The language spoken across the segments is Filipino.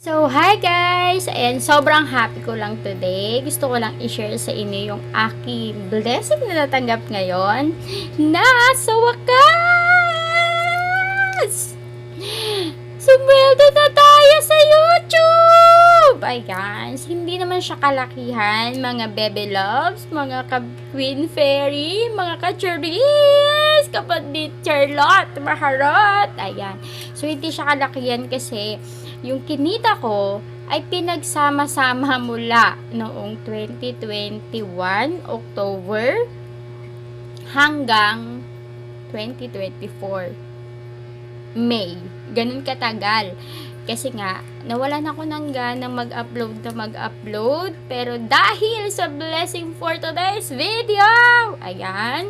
So, hi guys! Ayan, sobrang happy ko lang today. Gusto ko lang i-share sa inyo yung aking blessing na natanggap ngayon na sa wakas! Sumweldo na tayo sa YouTube! Ayan, hindi naman siya kalakihan, mga bebe loves, mga ka-queen fairy, mga ka-charis, kapatid Charlotte, Maharot. Ayan, so hindi siya kalakihan kasi yung kinita ko ay pinagsama-sama mula noong 2021 October hanggang 2024 May. Ganun katagal. Kasi nga, nawalan ako ng ganang mag-upload. Pero dahil sa blessing for today's video, ayan,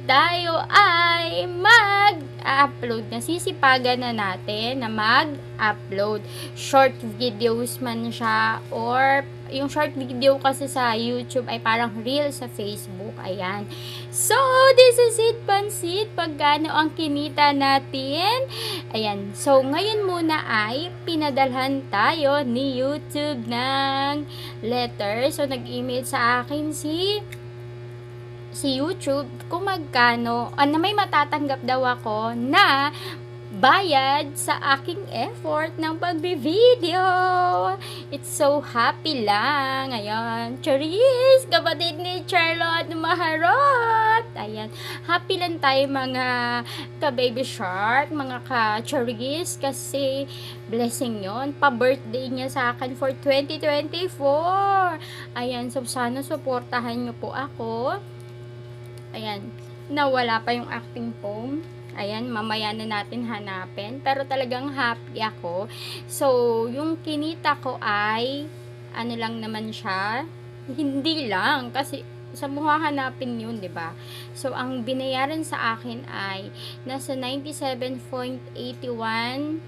tayo ay mag-upload na. Sisipagan na natin na mag-upload. Short videos man siya or yung short video kasi sa YouTube ay parang reel sa Facebook. Ayan. So, this is it, pansit. Pagkano ang kinita natin? Ayan. So, ngayon muna ay pinadalhan tayo ni YouTube ng letter. So, nag-email sa akin si YouTube kung magkano, na may matatanggap daw ako na bayad sa aking effort ng pagbi-video. It's so happy lang. Ayan. Charis, kapatid ni Charlotte Maharot. Ayan. Happy lang tayo mga ka-baby shark, mga ka-charis kasi blessing yon. Pa-birthday niya sa akin for 2024. Ayan. So, sana supportahan niyo po ako. Ayan. Nawala pa yung acting foam. Ayan, mamaya na natin hanapin. Pero talagang happy ako. So, yung kinita ko ay, ano lang naman siya, hindi lang. Kasi, sa mukha hanapin yun, ba diba? So, ang binayaran sa akin ay, nasa $97.81.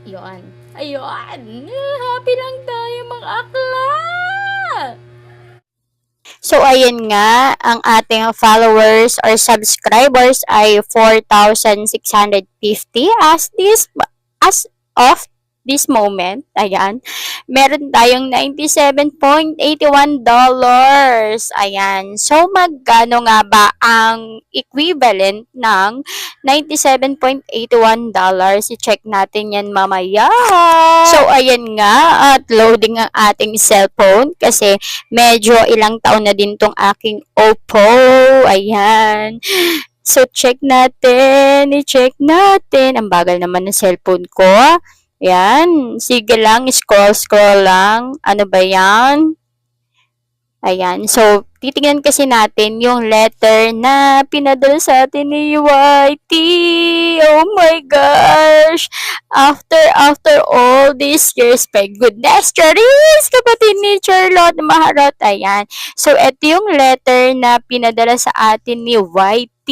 Yun. Ayun. Happy lang tayo, mga akla! So, ayun nga, ang ating followers or subscribers ay 4,650 as of this moment. Ayan. Meron tayong $97.81. Ayan. So, magkano nga ba ang equivalent ng $97.81? I-check natin yan mamaya. So, ayan nga, at loading ang ating cellphone kasi medyo ilang taon na din tong aking Oppo. Ayan. So, check natin. I-check natin. Ang bagal naman ng cellphone ko. Ayan. Sige lang. Scroll lang. Ano ba yan? Ayan. So, titingnan kasi natin yung letter na pinadala sa atin ni YT. Oh my gosh. After all these years, my goodness, Charis, kapatid ni Charlotte Maharot. Ayan. So, ito yung letter na pinadala sa atin ni YT.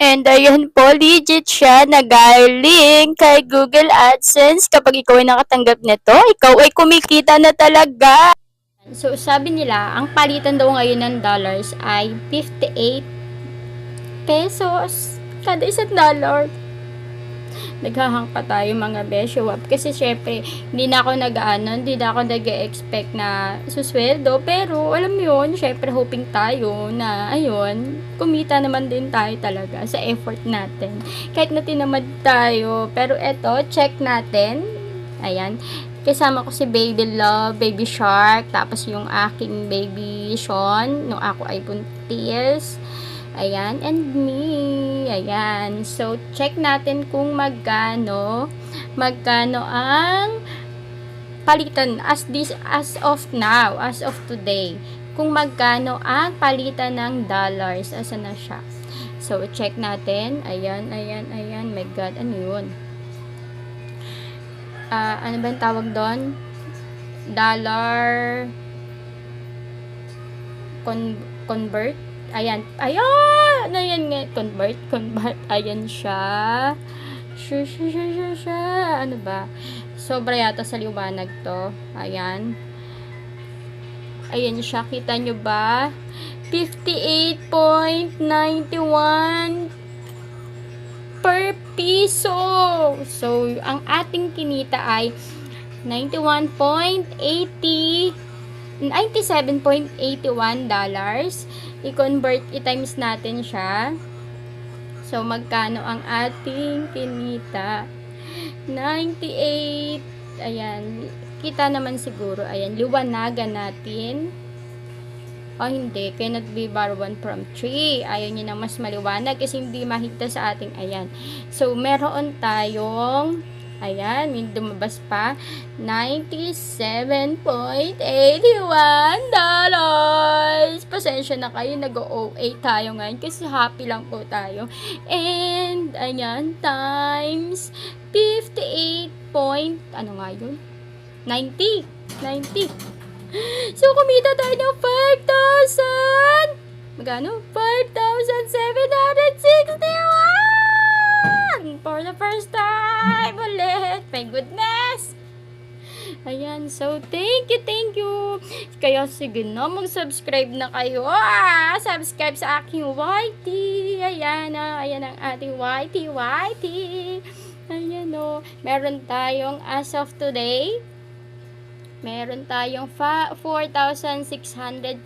And ayun po, legit siya na galing kay Google AdSense. Kapag ikaw ay nakatanggap nito, ikaw ay kumikita na talaga. So, sabi nila, ang palitan daw ngayon ng dollars ay 58 pesos kada $1. Naghahang pa tayo mga besyo. Kasi syempre, hindi na ako nag-expect na susweldo. Pero, alam mo yun, syempre hoping tayo na, ayun, kumita naman din tayo talaga sa effort natin. Kahit na tinamad tayo. Pero eto, check natin. Ayan. Kasama ko si Baby Love, Baby Shark, tapos yung aking Baby Sean, nung ako ay buntis. Ayan, and me. Ayan. So, check natin kung magkano ang palitan as of now, as of today. Kung magkano ang palitan ng dollars. Asan na siya? So, check natin. Ayan. My God, ano yun? Ano ba yung tawag doon? Dollar convert. Ayan. Ayan nga. Convert. Ayan siya. Ano ba? Sobra yata sa liwanag to. Ayan. Ayan siya. Kita nyo ba? 58.91 per piso. So, ang ating kinita ay 97.81 dollars. I-convert, i-times natin siya. So, magkano ang ating kinita? 98. Ayan. Kita naman siguro. Ayan. Liwanagan natin. O hindi. Cannot be borrowed from 3. Ayaw niya na mas maliwanag kasi hindi makita sa ating. Ayan. So, meron tayong ayan, may dumabas pa. $97.81. Pasensya na kayo, nag-OA tayo ngayon kasi happy lang po tayo. And, ayan, times 58 point, ano nga yun? 90. So, kumita tayo ng 5,000. Magkano? 5,761! For the first time ulit. My goodness. Ayan. So, thank you. Kaya, sige na. Mag-subscribe na kayo. Subscribe sa aking YT. Ayan ayan ang ating YT. Ayan o. Meron tayong, as of today, meron tayong 4,650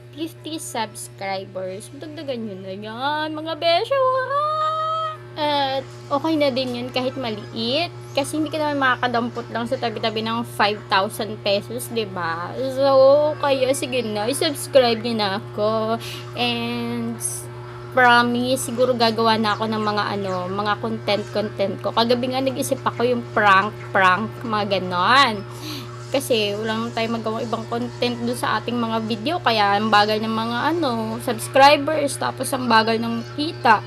subscribers. Dagdagan nyo na yan, mga besyo. At okay na din yun kahit maliit. Kasi hindi ka naman makakadampot lang sa tabi-tabi ng 5,000 pesos, diba? So, kaya sige na, i-subscribe nyo na ako. And, promise, siguro gagawa na ako ng mga content ko. Kagabi nga nag-isip ako yung prank, mga ganon. Kasi walang tayo magawa ibang content doon sa ating mga video. Kaya ang bagal ng mga subscribers, tapos ang bagal ng kita.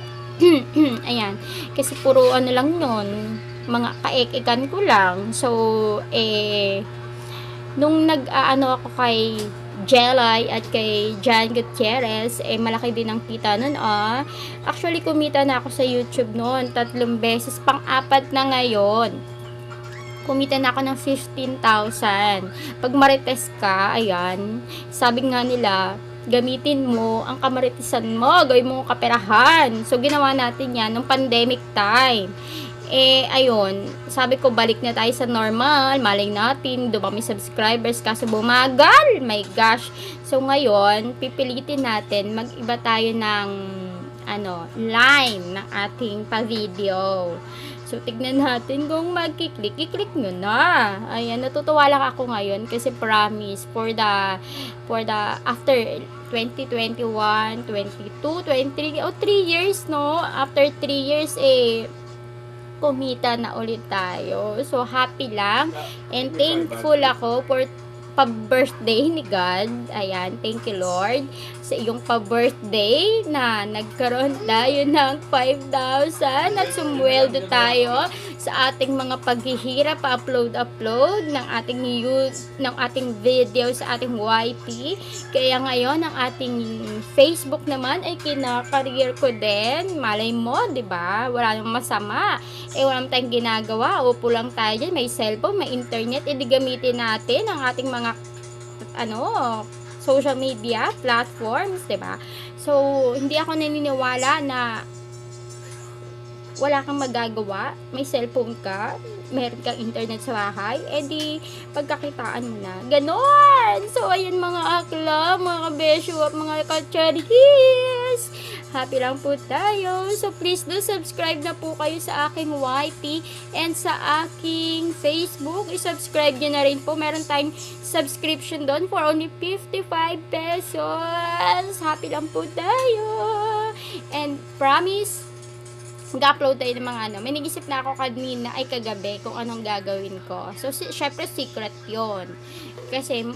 Ayan. Kasi puro lang yun. Mga kaek-ekan ko lang. So, nung nag-ako kay Jelay at kay Jan Gutierrez, malaki din ang kita nun, Actually, kumita na ako sa YouTube noon 3 beses. Pang-apat na ngayon. Kumita na ako ng 15,000. Pag marites ka, ayan, sabi nga nila, gamitin mo ang kamaritisan mo, gawin mo kaperahan. So, ginawa natin yan nung pandemic time. Ayun, sabi ko, balik na tayo sa normal, malay natin, dumami subscribers, kaso bumagal, my gosh. So, ngayon, pipilitin natin, mag-iba tayo ng, line ng ating pa-video. So, tignan natin kung magkiklik. I-click nyo na. Ayan, natutuwa lang ako ngayon kasi promise for the after 2021, 22, 23, 3 years, no? After 3 years, kumita na ulit tayo. So, happy lang. And thankful ako for pa-birthday ni God. Ayan, thank you Lord sa iyong pa-birthday na nagkaroon tayo ng 5,000 at sumweldo tayo sa ating mga paghihirap, pa-upload ng ating video sa ating YT. Kaya ngayon, ang ating Facebook naman ay kinakareer ko din. Malay mo, di ba? Wala namang masama. Wala naman tayong ginagawa. Upo lang tayo dyan. May cellphone, may internet. Gamitin natin ang ating mga social media platforms, diba? So, hindi ako naniniwala na wala kang magagawa, may cellphone ka, meron kang internet sa bahay, di pagkakitaan mo na. Ganon! So, ayan mga akla, mga kabesyo at mga kacharis. Happy lang po tayo. So, please do subscribe na po kayo sa aking YT and sa aking Facebook. I-subscribe nyo na rin po. Meron tayong subscription doon for only 55 pesos. Happy lang po tayo. And promise, mag-upload tayo ng mga may nag-isip na ako kanina ay kagabi kung anong gagawin ko. So, syempre secret yon. Kasi,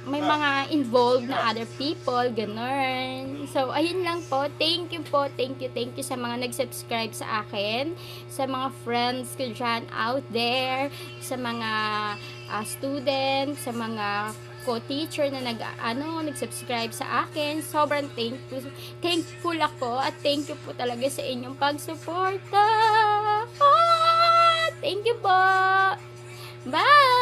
may mga involved na other people, ganun. So, ayun lang po. Thank you po. Thank you sa mga nag-subscribe sa akin, sa mga friends ko dyan out there, sa mga students, sa mga co-teacher na nag-subscribe sa akin. Sobrang thankful ako at thank you po talaga sa inyong pagsuporta. Thank you po. Bye!